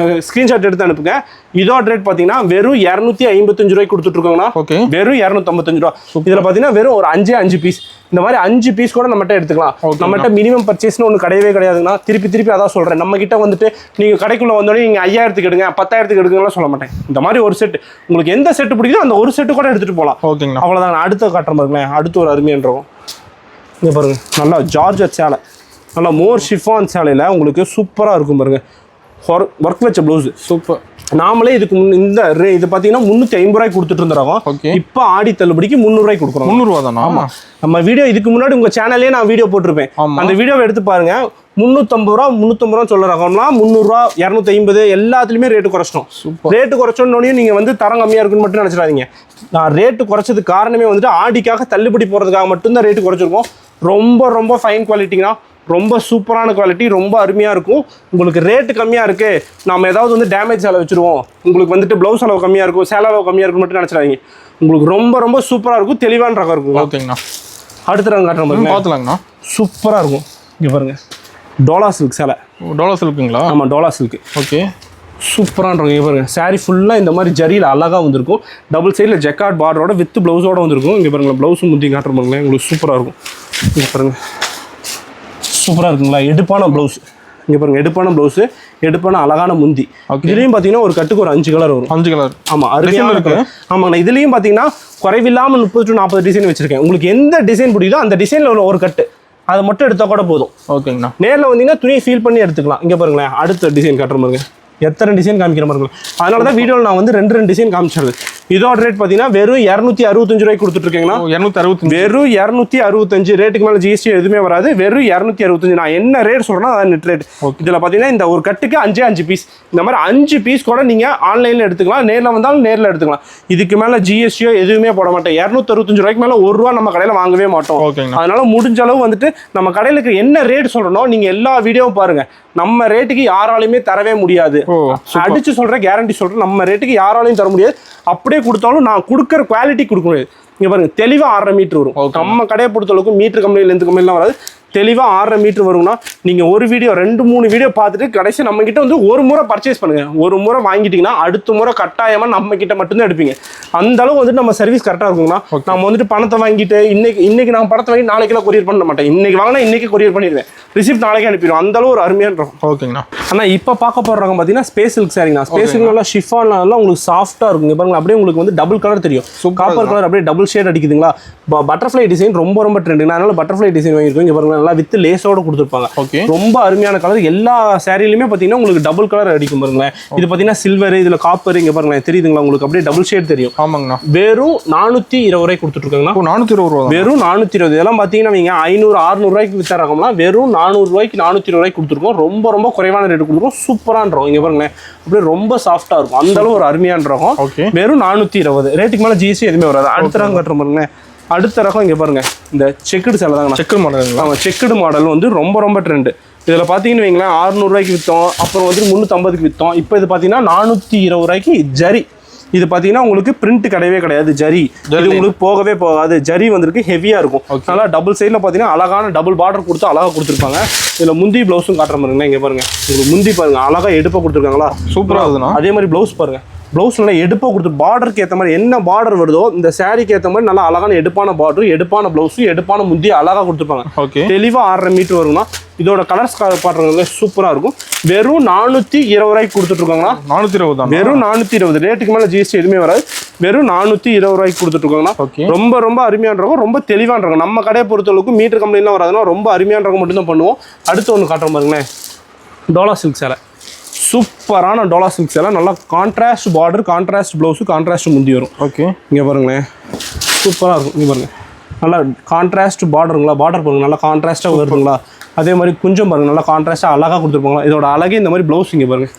ஸ்க்ரீன்ஷாட் எடுத்து அனுப்புங்க. இதோட ரேட் பார்த்தீங்கன்னா வெறும் 255 ரூபாய்க்கு கொடுத்துட்ருக்காங்கன்னா வெறும் 255 ரூபா. இதில் பார்த்தீங்கன்னா வெறும் ஒரு 5 பீஸ். இந்த மாதிரி 5 பீஸ் கூட நம்மகிட்ட எடுத்துக்கலாம். நம்மகிட்ட மினிமம் பர்ச்சேஸ்னு ஒன்று கிடையவே கிடையாதுன்னா திருப்பி அதான் சொல்கிறேன். நம்ம கிட்ட வந்துட்டு நீங்கள் கடைக்குள்ளே வந்தோடனே நீங்கள் 5000க்கு எடுங்க 10,000க்கு எடுங்கலாம் சொல்ல மாட்டேன். இந்த மாதிரி ஒரு செட் உங்களுக்கு எந்த செட்டு பிடிக்குதோ அந்த ஒரு செட்டு கூட எடுத்துகிட்டு போகலாம். ஓகேங்களா? அவ்வளோதான். அடுத்த காட்டுற பாருங்களேன். அடுத்து ஒரு அருமையான்றோம். இங்கே பாருங்க நல்லா ஜார்ஜட் சேலை, நல்லா மோர் ஷிஃபான் சேலையில் உங்களுக்கு சூப்பராக இருக்கும் பாருங்க. ஒர்க் வச்ச ப்ளவுஸ் சூப்பர். நாமளே இதுக்கு இந்த இது பார்த்தீங்கன்னா 350 ரூபாய்க்கு கொடுத்துட்டு இருந்தோம். இப்போ ஆடி தள்ளுபடிக்கு 300 ரூபாய்க்கு கொடுக்குறோம். 300 ரூபா தானா? ஆமா. நம்ம வீடியோ இதுக்கு முன்னாடி உங்க சேனல்லே நான் வீடியோ போட்டிருப்பேன். அந்த வீடியோவை எடுத்து பாருங்க. 350 ரூபா 350 ரூபா சொல்ல ரகம்னா 300 ரூபா 250 எல்லாத்துலயுமே ரேட்டு குறைச்சிட்டோம். ரேட்டு குறைச்சோன்னே நீங்க வந்து தரம் கம்மியா இருக்குன்னு மட்டும் நினைச்சிடாதீங்க. நான் ரேட்டு குறைச்சதுக்கு காரணமே வந்துட்டு ஆடிக்காக தள்ளுபடி போறதுக்காக மட்டும்தான் ரேட்டு குறைச்சிருக்கோம். ரொம்ப ரொம்ப ஃபைன் குவாலிட்டிங்கன்னா ரொம்ப சூப்பரான குவாலிட்டி, ரொம்ப அருமையாக இருக்கும். உங்களுக்கு ரேட்டு கம்மியாக இருக்குது, நம்ம ஏதாவது வந்து டேமேஜ் சேலை வச்சுருவோம், உங்களுக்கு வந்துட்டு ப்ளவுஸ் அளவு கம்மியாக இருக்கும், சேலை அளவு கம்மியாக இருக்குன்னு மட்டும் நினச்சிடாதீங்க. உங்களுக்கு ரொம்ப ரொம்ப சூப்பராக இருக்கும், தெளிவான ரகம் இருக்கும். ஓகேங்கண்ணா. அடுத்த ரகம் காட்டுற மாதிரி பார்த்துலாங்கண்ணா. சூப்பராக இருக்கும். இங்கே பாருங்கள் டோலா சில்க் சேலை. டோலா சில்க்குங்களா? ஆமாம் டோலா சில்க். ஓகே சூப்பரான ரகம். இங்கே பாருங்கள் சாரீ ஃபுல்லாக இந்த மாதிரி ஜரியில் அழகாக வந்திருக்கும். டபுள் சைடில் ஜெக்கார்ட் பார்டரோட வித் ப்ளவுஸோட வந்திருக்கும். இங்கே பாருங்கள் ப்ளவுஸும் முந்தி காட்டுற பாருங்களேன். உங்களுக்கு சூப்பராக இருக்கும். இங்கே பாருங்கள் சூப்பராக இருக்குங்களா. எடுப்பான ப்ளவுஸ். இங்கே பாருங்க எடுப்பான ப்ளவுஸு, எடுப்பான அழகான முந்தி. இதுலேயும் பார்த்தீங்கன்னா ஒரு கட்டுக்கு ஒரு 5 கலர் வரும். 5 கலர். ஆமாம் அருமையான இருக்கு. ஆமாங்கண்ணா. இதுலேயும் பார்த்தீங்கன்னா குறைவில்லாமல் 30 to 40 டிசைன் வச்சிருக்கேன். உங்களுக்கு எந்த டிசைன் பிடிக்குதோ அந்த டிசைனில் உள்ள ஒரு கட்டு அதை மட்டும் எடுத்தால் கூட போதும். ஓகேங்கண்ணா. நேரில் வந்தீங்கன்னா துணியை ஃபீல் பண்ணி எடுத்துக்கலாம். இங்கே பாருங்களேன் அடுத்த டிசைன் காட்டுற பாருங்க. எத்தனை டிசைன் காமிக்கிற மாதிரி இருக்கும். அதனால தான் வீடியோவில் நான் வந்து ரெண்டு டிசைன் காமிச்சிருது. இதோட ரேட் பார்த்தீங்கன்னா வெறும் 265 ரூபாய்க்கு கொடுத்துட்ருக்கீங்கன்னா 265 வெறும் 265 ரேட்டுக்கு மேலே ஜிஎஸ்டி எதுவுமே வராது. வெறும் 265. நான் என்ன ரேட் சொல்கிறேன்னா அதான் நெட் ரேட். இதில் பார்த்தீங்கன்னா இந்த ஒரு கட்டுக்கு 5 பீஸ், இந்த மாதிரி 5 பீஸ் கூட நீங்கள் ஆன்லைனில் எடுத்துக்கலாம், நேரில் வந்தாலும் நேரில் எடுத்துக்கலாம். இதுக்கு மேலே ஜிஎஸ்டியோ எதுவுமே போட மாட்டேன். 265 ரூபாய்க்கு மேலே ₹1 நம்ம கடையில் வாங்கவே மாட்டோம். அதனால முடிஞ்ச அளவு வந்துட்டு நம்ம கடையிலுக்கு என்ன ரேட் சொல்கிறோம் நீங்கள் எல்லா வீடியோவும் பாருங்கள். நம்ம ரேட்டுக்கு யாராலையுமே தரவே முடியாது. அடிச்சு சொல்கிறேன், கேரண்டி சொல்கிறேன், நம்ம ரேட்டுக்கு யாராலையும் தர முடியாது. அப்படியே கொடுத்தாலும் நான் கொடுக்குற குவாலிட்டி கொடுக்க முடியாது. இங்கே பாருங்க, தெளிவாக 1.5 மீட்டர் வரும். நம்ம கடையை பொறுத்தளவுக்கு மீட்டர் கம்பெனியில் எந்த கம்பெனிலாம் வராது. தெளிவாக 1.5 மீட்டர் வரும்னா நீங்கள் ஒரு வீடியோ 2-3 வீடியோ பார்த்துட்டு கடைசி நம்ம கிட்ட வந்து ஒரு முறை பர்ச்சேஸ் பண்ணுங்க. ஒரு முறை வாங்கிட்டீங்கன்னா அடுத்த முறை கட்டாயமாக நம்ம கிட்ட மட்டும்தான் எடுப்பீங்க. அந்த அளவு வந்துட்டு நம்ம சர்வீஸ் கரெக்டாக இருக்குங்கண்ணா. நம்ம வந்துட்டு பணத்தை வாங்கிட்டு இன்னைக்கு நான் பணத்தை வாங்கி நாளைக்கெல்லாம் கொரியர் பண்ண மாட்டேன். இன்னைக்கு வாங்கினா இன்னைக்கு கொரியர் பண்ணிடுவேன், ரிசிப்ட் நாளைக்கே அனுப்பிடுவோம். அந்த அளவு ஒரு அருமையான இருக்கும். ஓகேங்கண்ணா. ஆனால் இப்போ பார்க்க போடுறாங்க பார்த்தீங்கன்னா ஸ்பேஸ் சில்க் சாரிங்கண்ணா. ஸ்பேஸ் சில்க் நல்லா ஷிஃபான்லாம் உங்களுக்கு சாஃப்டாக இருக்குங்க. பாருங்க, அப்படியே உங்களுக்கு வந்து டபுள் கலர் தெரியும். காப்பர் கலர் அப்படியே டபுள் ஷேட் அடிக்குதுங்களா. பட்டர்ஃப்ளை டிசைன் ரொம்ப ட்ரெண்டுங்க. அதனால பட்டர்ஃப்ளை டிசைன் வாங்கியிருக்கோம். இங்கே பாருங்க, நல்லா வித் லேஸோட கொடுத்துருப்பாங்க. ரொம்ப அருமையான கலர். எல்லா சாரிலையுமே பார்த்தீங்கன்னா உங்களுக்கு டபுள் கலர் அடிக்கும். பாருங்களேன், இது பார்த்தீங்கன்னா சில்வர், இதுல காப்பர். இங்க பாருங்களேன், தெரியுதுங்களா உங்களுக்கு, அப்படியே டபுள் ஷேட் தெரியும். ஆமாங்கண்ணா. வெறும் 420 ரூபாய்க்கு கொடுத்துருக்காங்கண்ணா. 420 ரூபா. வெறும் 420. இதெல்லாம் பார்த்தீங்கன்னா நீங்க 500-600 ரூபாய்க்கு வித்த ரகம்லாம் வெறும் 400 ரூபாய்க்கு 420 ரூபாய்க்கு கொடுத்துருக்கோம். ரொம்ப குறைவான ரேட்டு கொடுத்துருக்கோம். சூப்பரான ரகம். இங்க பாருங்களேன், அப்படியே ரொம்ப சாஃப்டா இருக்கும். அந்த அளவு ஒரு அருமையான ரகம். வெறும் 420. ரேட்டுக்கு மேல ஜிஎஸ்டி எதுவுமே வராது. அடுத்த ரகம் கட்டுற பாருங்க. அடுத்த ரகம் இங்கே பாருங்க, இந்த செக்குடு சேலை தாங்க. Checked model. ஆமாம், செக்குடு மாடல் வந்து ரொம்ப ட்ரெண்டு. இதில் பார்த்தீங்கன்னு வைங்களேன், 600 ரூபாய்க்கு விற்றோம், அப்புறம் வந்து 350க்கு விற்றோம். இப்போ இது பார்த்தீங்கன்னா 420 ரூபாய்க்கு ஜரி. இது பார்த்தீங்கன்னா உங்களுக்கு பிரிண்ட் கிடையாது. ஜரி இது உங்களுக்கு போகவே போகாது. ஜரி வந்துருக்கு, ஹெவியாக இருக்கும். நல்லா டபுள் சைடில் பார்த்தீங்கன்னா அழகான டபுள் பார்டர் கொடுத்து அழகாக கொடுத்துருப்பாங்க. இதில் முந்தி ப்ளவுஸும் காட்டுற பாருங்க. இங்கே பாருங்க, உங்களுக்கு முந்தி பாருங்க, அழகாக எடுப்பை கொடுத்துருக்காங்களா, சூப்பராக இருக்குதுண்ணா. அதே மாதிரி ப்ளவுஸ் பாருங்க, ப்ளவுஸ் நல்லா எடுப்பாக கொடுத்து பார்டருக்கு ஏற்ற மாதிரி என்ன பார்டர் வருதோ இந்த சாரிக்கு ஏற்ற மாதிரி நல்லா அழகான எடுப்பான பார்டர், எடுப்பான ப்ளவுஸும் எடுப்பான முந்தி அழகாக கொடுத்துருப்பாங்க. தெளிவாக 1.5 மீட்டர் வரும்னா. இதோட கலர்ஸ் பாடுறது சூப்பராக இருக்கும். வெறும் 420 ரூபாய்க்கு கொடுத்துட்ருக்காங்கண்ணா. 420 தான். வெறும் 420. ரேட்டுக்கு மேலே ஜிஎஸ்டி எதுவுமே வராது. வெறும் 420 ரூபாய்க்கு கொடுத்துட்ருக்காங்கண்ணா. ரொம்ப அருமையான ரகம், ரொம்ப தெளிவான ரகம். நம்ம கடையை பொறுத்தளவுக்கு மீட்டர் கம்பெனிலாம் வராதுன்னா ரொம்ப அருமையான ரகம் மட்டும்தான் பண்ணுவோம். அடுத்து ஒன்று காட்டுற பாருங்களேன், டோலா சில்க் சேலை. சூப்பரான டோலா சில்க் சேலை. நல்லா contrast border, contrast blouse, contrast முந்தி வரும். இங்கே பாருங்களேன், சூப்பராக இருக்கும். இங்கே பாருங்கள், நல்லா கான்ட்ராஸ்ட் பார்டருங்களா, பார்டர் பாருங்கள், நல்லா கான்ட்ராஸ்ட்டாக வருதுங்களா. அதே மாதிரி கொஞ்சம் பாருங்கள், நல்லா கான்ட்ராஸ்ட்டாக அழகாக கொடுத்துருப்பாங்களா. இதோட அழகே இந்த மாதிரி ப்ளவுஸ். இங்கே பாருங்கள்,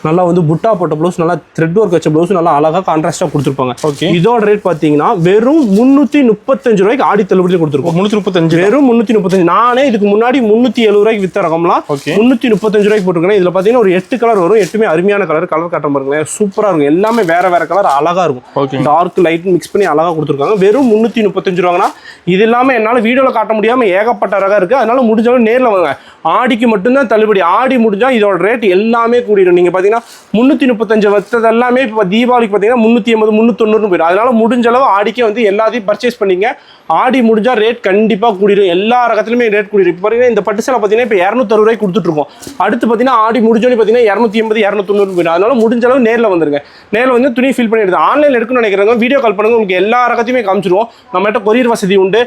நல்லா வந்து புட்டா போட்ட ப்ளவுஸ், நல்லா த்ரெட் ஒர்க் வச்ச ப்ளவுஸ், நல்லா அழகாக கான்ட்ராஸ்ட்டாக கொடுத்துருப்பாங்க. இதோட ரேட் பார்த்தீங்கன்னா வெறும் 335 ரூபாய்க்கு ஆடி தள்ளுபடி கொடுத்துருக்கோம். 335. வெறும் 335. நானே இதுக்கு முன்னாடி 370 ரூபாய்க்கு வித்த ரகம்லாம் 335 ரூபாய்க்கு போட்டுருக்கேன். இதில் பார்த்தீங்கன்னா ஒரு 8 கலர் வரும். 8மே அருமையான கலர் காட்ட பாருங்களேன், சூப்பராக இருக்கும். எல்லாமே வேற கலர் அழகாக இருக்கும். டார்க் லைட் மிக்ஸ் பண்ணி அழகாக கொடுத்துருக்காங்க. வெறும் 335 ரூபாங்கன்னா. இது இல்லாமல் என்னால் வீடியோவில் காட்ட முடியாமல் ஏகப்பட்ட ரகம் இருக்குது. அதனால முடிஞ்சாலும் நேரில் வாங்க. ஆடிக்கு மட்டும்தான் தள்ளுபடி. ஆடி முடிஞ்சால் இதோட ரேட் எல்லாமே கூடிடும். நீங்கள் பார்த்தீங்கன்னா 335 வச்சது எல்லாமே இப்போ தீபாவளிக்கு பார்த்தீங்கன்னா 380, 390 போயிடும். அதனால முடிஞ்ச அளவு ஆடிக்கே வந்து எல்லாத்தையும் பர்ச்சேஸ் பண்ணிங்க. ஆடி முடிஞ்சா ரேட் கண்டிப்பாக கூடிடும். எல்லா ரகத்துலையுமே ரேட் கூடிடும். இப்போ பார்த்தீங்கன்னா இந்த பட்டு சேலை பார்த்தீங்கன்னா இப்போ 260 ரூபாய்க்கு கொடுத்துட்ருக்கோம். அடுத்து பார்த்தீங்கன்னா ஆடி முடிஞ்சோன்னு பார்த்தீங்கன்னா 280, 290 போயிடும். அதனால முடிஞ்ச அளவு நேரில் வந்துருங்க. நேரில் வந்து துணி ஃபில் பண்ணி எடுத்து ஆன்லைனில் எடுக்கணும்னு நினைக்கிறவங்க வீடியோ கால் பண்ணுங்க. உங்களுக்கு எல்லா ரகத்தையுமே காமிச்சிருவோம். நம்மகிட்ட கொரியர் வசதி உண்டு.